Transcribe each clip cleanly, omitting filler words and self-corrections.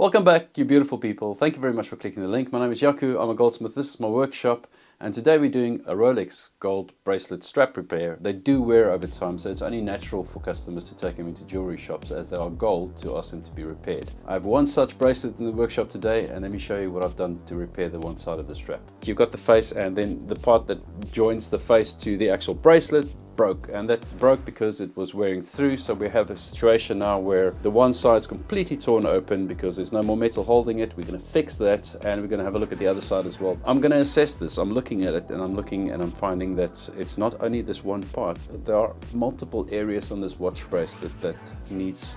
Welcome back, you beautiful people. Thank you very much for clicking the link. My name is Jaco, I'm a goldsmith. This is my workshop, and today we're doing a Rolex gold bracelet strap repair. They do wear over time, so it's only natural for customers to take them into jewelry shops as they are gold to ask them to be repaired. I have one such bracelet in the workshop today, and let me show you what I've done to repair the one side of the strap. You've got the face, and then the part that joins the face to the actual bracelet broke, and that broke because it was wearing through. So we have a situation now where the one side's completely torn open because there's no more metal holding it. We're going to fix that, and we're going to have a look at the other side as well. I'm going to assess this. I'm looking at it, and I'm finding that it's not only this one part. There are multiple areas on this watch bracelet that needs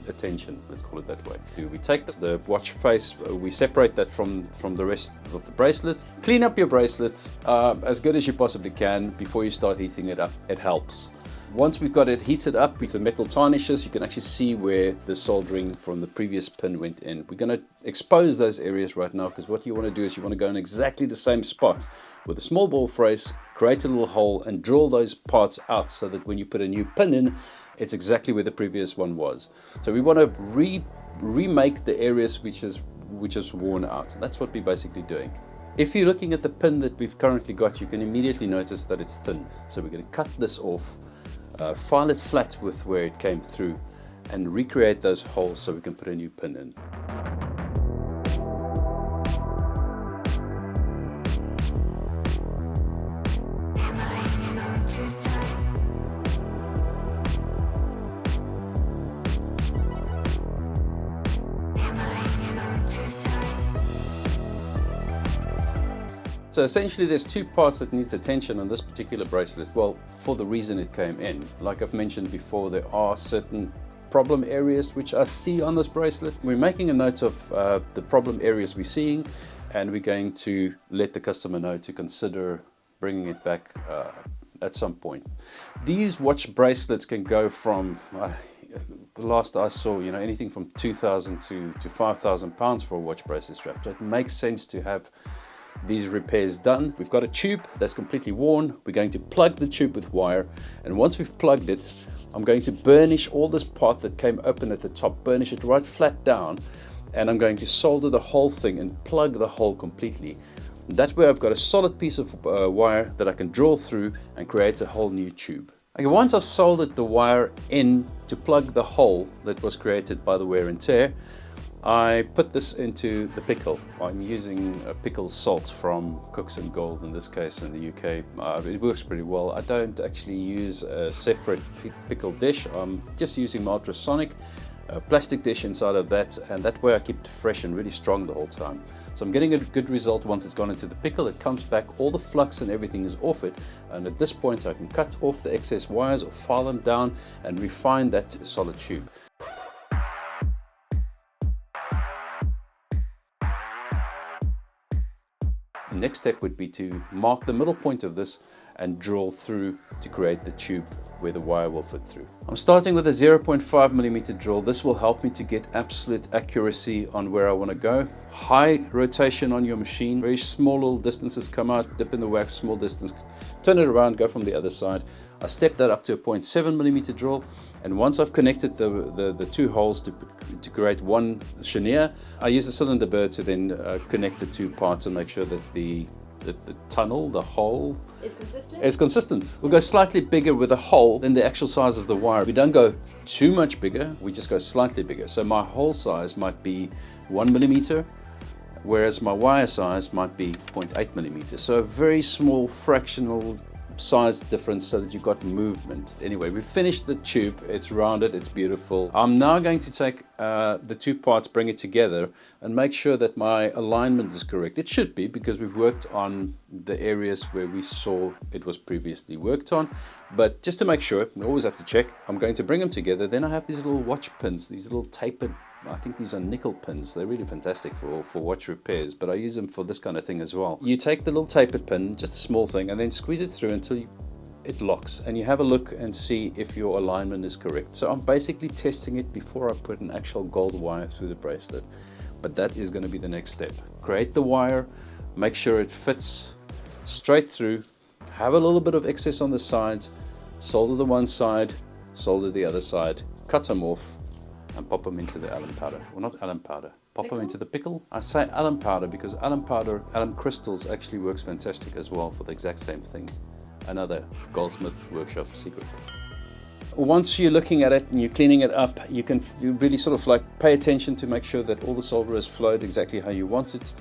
attention, let's call it that way. We take the watch face, we separate that from the rest of the bracelet. Clean up your bracelet as good as you possibly can before you start heating it up. It helps. Once we've got it heated up with the metal tarnishes, you can actually see where the soldering from the previous pin went in. We're going to expose those areas right now, because what you want to do is you want to go in exactly the same spot with a small ball face, create a little hole and drill those parts out so that when you put a new pin in, it's exactly where the previous one was. So we want to remake the areas which is worn out. That's what we're basically doing. If you're looking at the pin that we've currently got, you can immediately notice that it's thin. So we're going to cut this off, file it flat with where it came through, and recreate those holes so we can put a new pin in. So essentially there's two parts that needs attention on this particular bracelet. Well, for the reason it came in. Like I've mentioned before, there are certain problem areas which I see on this bracelet. We're making a note of the problem areas we're seeing, and we're going to let the customer know to consider bringing it back at some point. These watch bracelets can go from last I saw, anything from 2,000 to 5,000 pounds for a watch bracelet strap. So it makes sense to have these repairs done. We've got a tube that's completely worn. We're going to plug the tube with wire, and once we've plugged it, I'm going to burnish all this part that came open at the top, burnish it right flat down, and I'm going to solder the whole thing and plug the hole completely. That way I've got a solid piece of wire that I can drill through and create a whole new tube. Okay, once I've soldered the wire in to plug the hole that was created by the wear and tear, I put this into the pickle. I'm using a pickle salt from Cooks and Gold in this case in the UK. It works pretty well. I don't actually use a separate pickle dish. I'm just using my ultrasonic plastic dish inside of that, and that way I keep it fresh and really strong the whole time. So I'm getting a good result once it's gone into the pickle. It comes back, all the flux and everything is off it, and at this point I can cut off the excess wires or file them down and refine that to a solid tube. The next step would be to mark the middle point of this and drill through to create the tube where the wire will fit through. I'm starting with a 0.5mm drill. This will help me to get absolute accuracy on where I want to go. High rotation on your machine, very small little distances come out, dip in the wax, small distance, turn it around, go from the other side. I step that up to a 0.7mm drill, and once I've connected the two holes to create one chenier, I use a cylinder burr to then connect the two parts and make sure that the tunnel, the hole, is consistent. We'll go slightly bigger with a hole than the actual size of the wire. We don't go too much bigger, we just go slightly bigger. So my hole size might be 1mm, whereas my wire size might be 0.8mm. So a very small fractional size difference so that you've got movement. Anyway, we've finished the tube. It's rounded, it's beautiful. I'm now going to take the two parts, bring it together, and make sure that my alignment is correct. It should be, because we've worked on the areas where we saw it was previously worked on. But just to make sure, we always have to check. I'm going to bring them together. Then I have these little watch pins, these little tapered, I think these are nickel pins. They're really fantastic for watch repairs, but I use them for this kind of thing as well. You take the little tapered pin, just a small thing, and then squeeze it through until it locks, and you have a look and see if your alignment is correct. So I'm basically testing it before I put an actual gold wire through the bracelet, but that is going to be the next step. Create the wire, make sure it fits straight through, have a little bit of excess on the sides, solder the one side, solder the other side, cut them off, and pop them into the alum powder. Well, not alum powder. Pop them into the pickle. I say alum powder because alum powder, alum crystals actually works fantastic as well for the exact same thing. Another Goldsmith workshop secret. Once you're looking at it and you're cleaning it up, you really sort of like pay attention to make sure that all the solder has flowed exactly how you want it.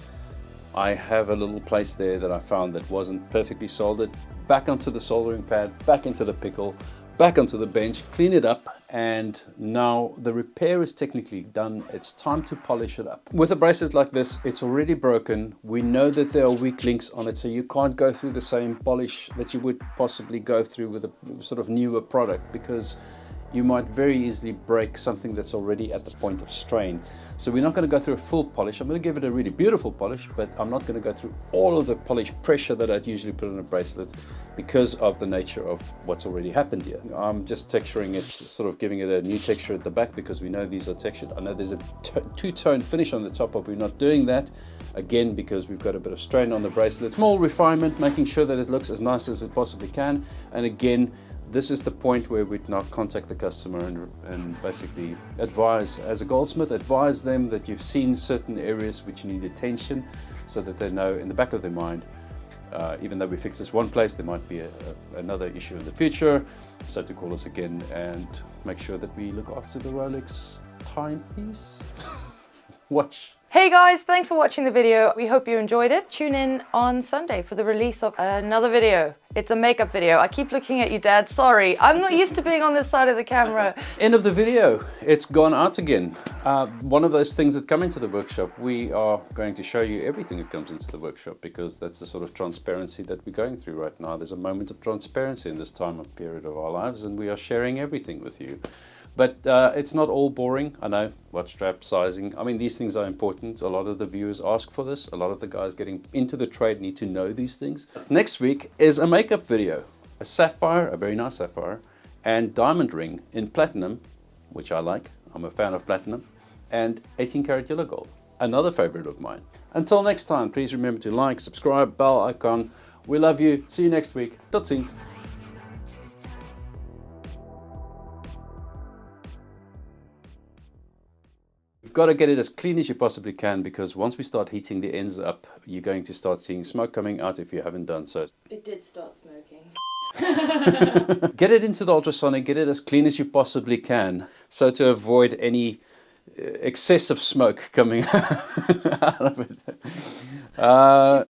I have a little place there that I found that wasn't perfectly soldered. Back onto the soldering pad, back into the pickle, back onto the bench, clean it up, and now the repair is technically done. It's time to polish it up. With a bracelet like this, it's already broken. We know that there are weak links on it, so you can't go through the same polish that you would possibly go through with a sort of newer product, because you might very easily break something that's already at the point of strain. So we're not going to go through a full polish. I'm going to give it a really beautiful polish, but I'm not going to go through all of the polish pressure that I'd usually put on a bracelet because of the nature of what's already happened here. I'm just texturing it, sort of giving it a new texture at the back because we know these are textured. I know there's a two-tone finish on the top, but we're not doing that, again, because we've got a bit of strain on the bracelet. Small refinement, making sure that it looks as nice as it possibly can. And again, this is the point where we'd now contact the customer and basically advise, as a goldsmith, advise them that you've seen certain areas which need attention, so that they know in the back of their mind, even though we fix this one place, there might be another issue in the future. So to call us again and make sure that we look after the Rolex timepiece. Watch. Hey guys, thanks for watching the video. We hope you enjoyed it. Tune in on Sunday for the release of another video. It's a makeup video. I keep looking at you, Dad. Sorry, I'm not used to being on this side of the camera. End of the video. It's gone out again. One of those things that come into the workshop, we are going to show you everything that comes into the workshop, because that's the sort of transparency that we're going through right now. There's a moment of transparency in this time of period of our lives, and we are sharing everything with you. But it's not all boring. I know, watch strap, sizing. I mean, these things are important. A lot of the viewers ask for this. A lot of the guys getting into the trade need to know these things. Next week is a makeup video. A sapphire, a very nice sapphire, and diamond ring in platinum, which I like. I'm a fan of platinum. And 18 karat yellow gold, another favorite of mine. Until next time, please remember to like, subscribe, bell icon. We love you. See you next week. Tot ziens. You've got to get it as clean as you possibly can, because once we start heating the ends up, you're going to start seeing smoke coming out if you haven't done so. It did start smoking. Get it into the ultrasonic, get it as clean as you possibly can, so to avoid any excessive smoke coming out of it.